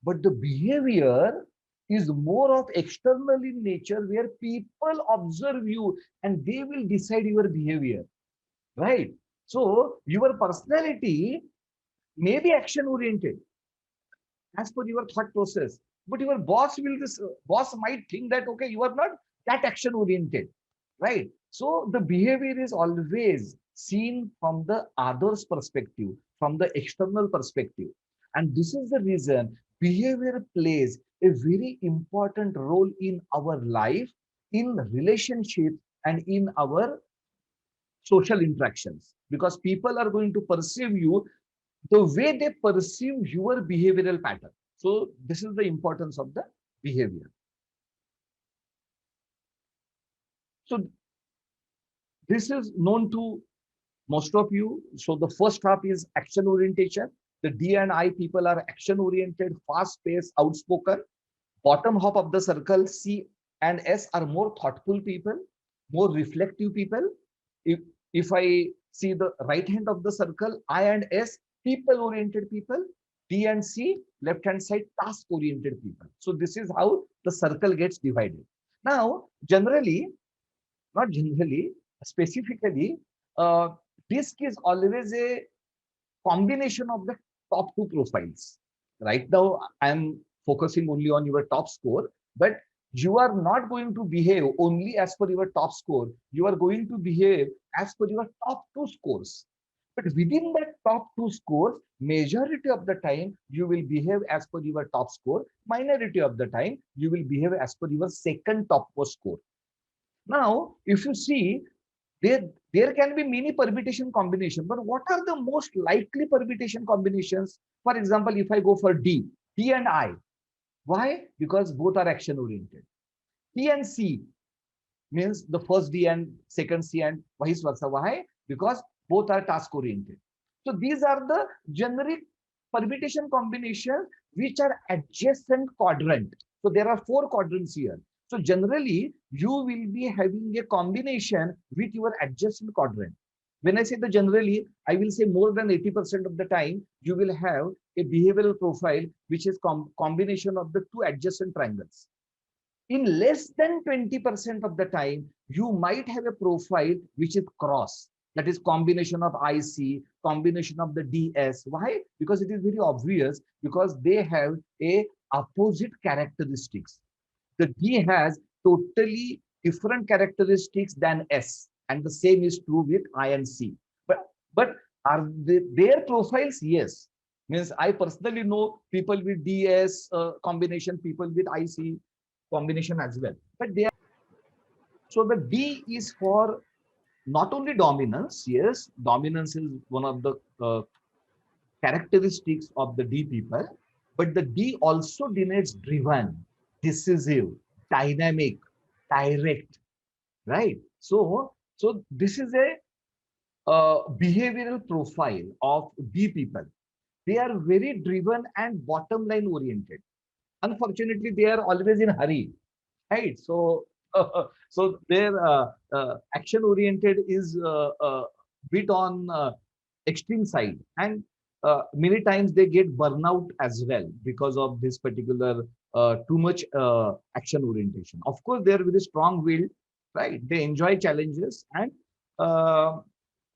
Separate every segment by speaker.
Speaker 1: But the behavior is more of external in nature, where people observe you and they will decide your behavior, right? So your personality may be action oriented as per your thought process, but your boss might think that, okay, you are not that action oriented, right? So the behavior is always seen from the other's perspective, from the external perspective. And this is the reason behavior plays a very important role in our life, in relationships, and in our social interactions, because people are going to perceive you the way they perceive your behavioral pattern. So this is the importance of the behavior. So this is known to most of you. So the first half is action orientation. The D and I people are action oriented, fast paced, outspoken. Bottom half of the circle, C and S, are more thoughtful people, more reflective people. If, if I see the right hand of the circle, I and S, people oriented people. D and C, left hand side, task oriented people. So this is how the circle gets divided. Now, generally, not generally, specifically, uh, DiSC is always a combination of the top two profiles. Right now, I'm focusing only on your top score, but you are not going to behave only as per your top score. You are going to behave as per your top two scores. But within that top two scores, majority of the time you will behave as per your top score. Minority of the time you will behave as per your second topmost score. Now, if you see, there, there can be many permutation combination, but what are the most likely permutation combinations? For example, if I go for D and I, why? Because both are action oriented. T and C means the first D and second C and vice versa. Why? Because both are task oriented. So these are the generic permutation combinations which are adjacent quadrant. So there are four quadrants here. So generally, you will be having a combination with your adjacent quadrant. When I say the generally, I will say more than 80% of the time, you will have a behavioral profile which is combination of the two adjacent triangles. In less than 20% of the time, you might have a profile which is cross. That is combination of IC, combination of the DS. Why? Because it is very obvious, because they have a opposite characteristics. The D has totally different characteristics than S, and the same is true with I and C. But are they, their profiles? Yes. Means I personally know people with DS combination, people with IC combination as well. But they are, so the D is for not only dominance. Yes, dominance is one of the characteristics of the D people, but the D also denotes driven, decisive, dynamic, direct, right? So this is a behavioral profile of D people. They are very driven and bottom line oriented. Unfortunately, they are always in hurry, right? So so their action oriented is bit on extreme side, and many times they get burnout as well because of this particular too much action orientation. Of course, they are very strong willed, right? They enjoy challenges, and uh,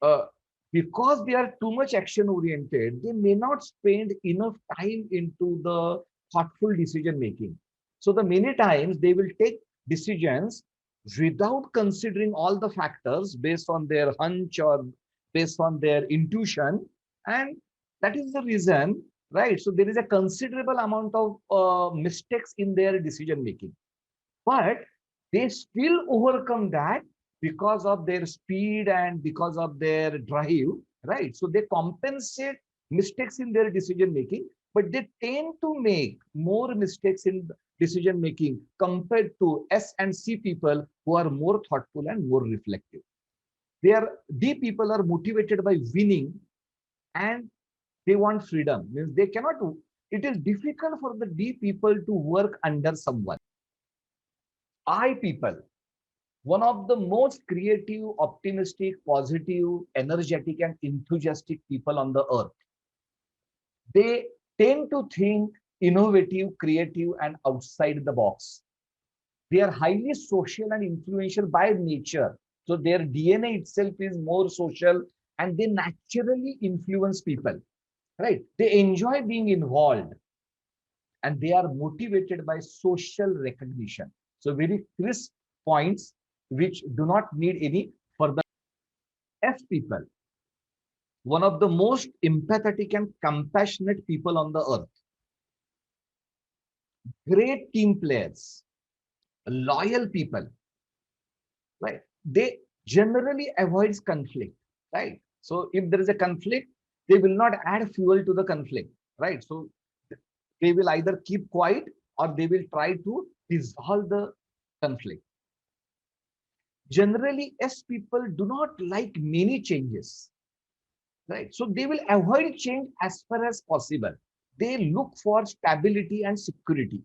Speaker 1: uh, because they are too much action oriented, they may not spend enough time into the thoughtful decision making. So the many times they will take decisions without considering all the factors based on their hunch or based on their intuition, and that is the reason, right? So there is a considerable amount of mistakes in their decision making, but they still overcome that because of their speed and because of their drive, right? So they compensate mistakes in their decision making, but they tend to make more mistakes in decision making compared to S and C people who are more thoughtful and more reflective. They are D people are motivated by winning, and they want freedom. Means they cannot. It is difficult for the D people to work under someone. I people, one of the most creative, optimistic, positive, energetic, and enthusiastic people on the earth. They tend to think innovative, creative, and outside the box. They are highly social and influential by nature. So their DNA itself is more social and they naturally influence people, right? They enjoy being involved and they are motivated by social recognition. So very crisp points which do not need any further. F people, one of the most empathetic and compassionate people on the earth, great team players, loyal people, right? They generally avoids conflict, right? So if there is a conflict, they will not add fuel to the conflict, right? So they will either keep quiet or they will try to resolve the conflict. Generally, S people do not like many changes, right? So they will avoid change as far as possible. They look for stability and security,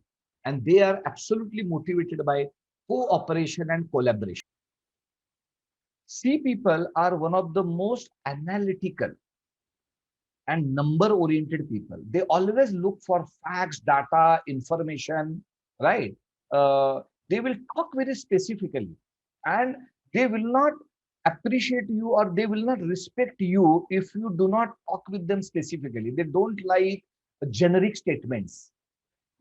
Speaker 1: and they are absolutely motivated by cooperation and collaboration. C people are one of the most analytical and number oriented people. They always look for facts, data, information, right? They will talk very specifically and they will not appreciate you or they will not respect you if you do not talk with them specifically. They don't like generic statements.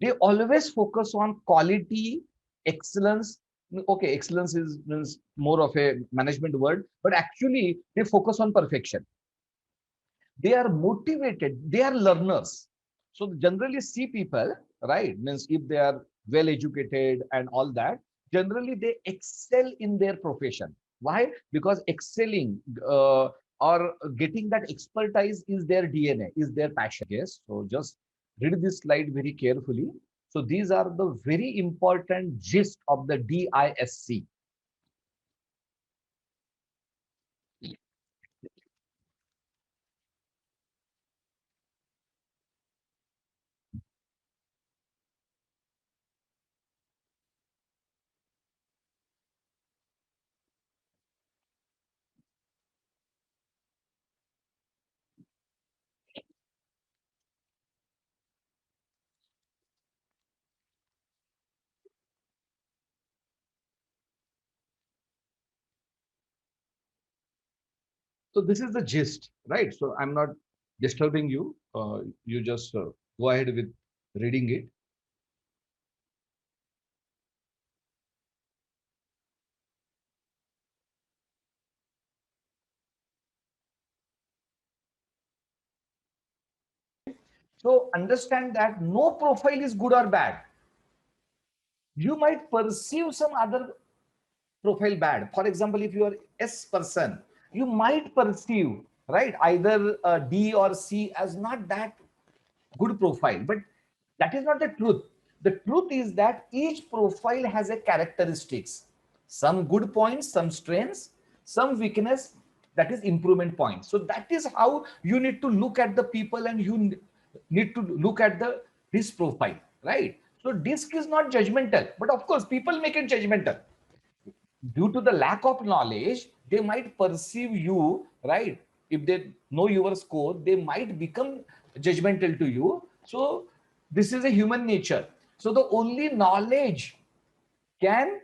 Speaker 1: They always focus on quality, excellence. Okay, excellence is means more of a management word, but actually they focus on perfection. They are motivated, they are learners. So generally see people, right, means if they are well educated and all that, generally they excel in their profession. Why? Because excelling or getting that expertise is their DNA, is their passion. Yes, so just read this slide very carefully. So these are the very important gist of the DISC. So this is the gist, right? So I'm not disturbing you. You just go ahead with reading it. So understand that no profile is good or bad. You might perceive some other profile bad. For example, if you are S person, you might perceive, right, either D or C as not that good profile, but that is not the truth. The truth is that each profile has a characteristics, some good points, some strengths, some weakness, that is improvement points. So that is how you need to look at the people and you need to look at the this profile, right? So DISC is not judgmental, but of course people make it judgmental due to the lack of knowledge. They might perceive you, right? If they know your score, they might become judgmental to you. So this is a human nature. So the only knowledge can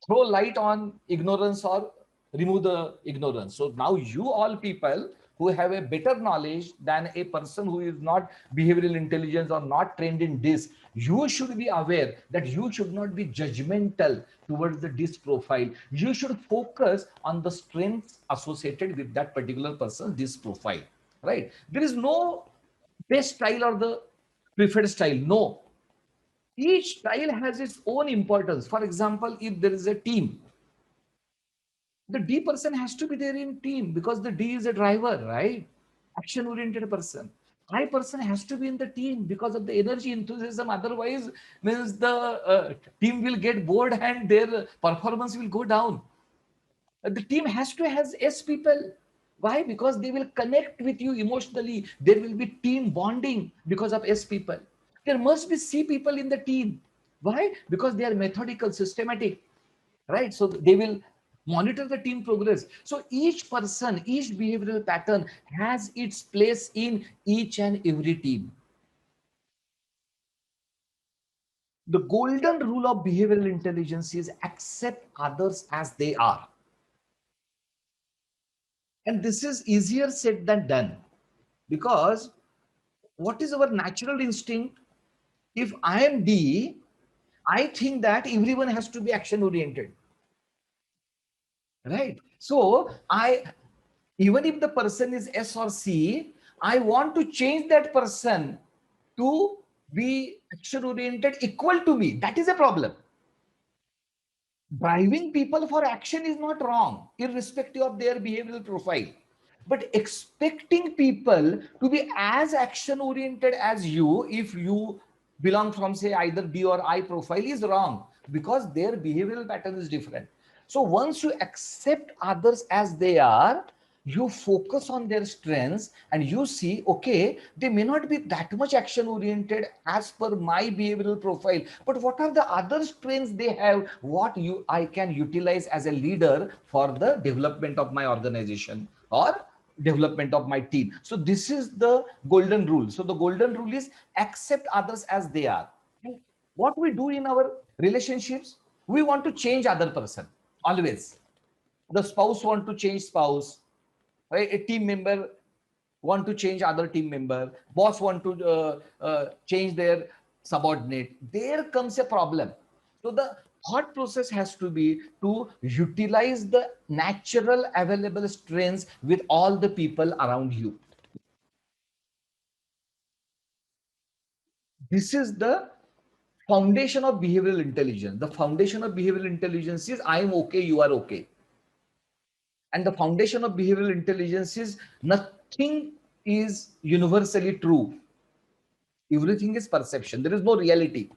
Speaker 1: throw light on ignorance or remove the ignorance. So now you all people who have a better knowledge than a person who is not behavioral intelligence or not trained in this, you should be aware that you should not be judgmental towards the DISC profile. You should focus on the strengths associated with that particular person's DISC profile, right? There is no best style or the preferred style. No, each style has its own importance. For example, if there is a team, the D person has to be there in team because the D is a driver, right? Action oriented person. I person has to be in the team because of the energy, enthusiasm. Otherwise, means the team will get bored and their performance will go down. The team has to has S people. Why? Because they will connect with you emotionally. There will be team bonding because of S people. There must be C people in the team. Why? Because they are methodical, systematic, right? So they will monitor the team progress. So each person, each behavioral pattern has its place in each and every team. The golden rule of behavioral intelligence is accept others as they are. And this is easier said than done, because what is our natural instinct? If I am D, I think that everyone has to be action oriented, right? So even if the person is S or C, I want to change that person to be action oriented equal to me. That is a problem. Driving people for action is not wrong, irrespective of their behavioral profile. But expecting people to be as action oriented as you, if you belong from, say, either D or I profile, is wrong, because their behavioral pattern is different. So once you accept others as they are, you focus on their strengths and you see, okay, they may not be that much action oriented as per my behavioral profile, but what are the other strengths they have, what I can utilize as a leader for the development of my organization or development of my team. So this is the golden rule. So the golden rule is accept others as they are. What we do in our relationships, we want to change other person always. The spouse want to change spouse, right? A team member want to change other team member, boss want to change their subordinate. There comes a problem. So the thought process has to be to utilize the natural available strengths with all the people around you. This is the foundation of behavioral intelligence. The foundation of behavioral intelligence is I am okay, you are okay. And the foundation of behavioral intelligence is nothing is universally true. Everything is perception. There is no reality.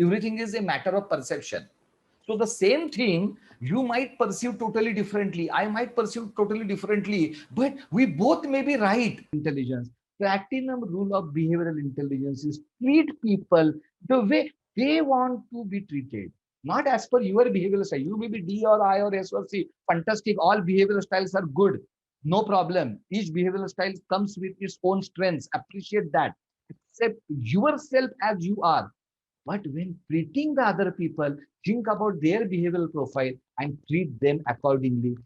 Speaker 1: Everything is a matter of perception. So the same thing you might perceive totally differently. I might perceive totally differently, but we both may be right. Intelligence. Platinum rule of behavioral intelligence is treat people the way they want to be treated, not as per your behavioral style. You may be D or I or S or C. Fantastic. All behavioral styles are good. No problem. Each behavioral style comes with its own strengths. Appreciate that. Accept yourself as you are. But when treating the other people, think about their behavioral profile and treat them accordingly.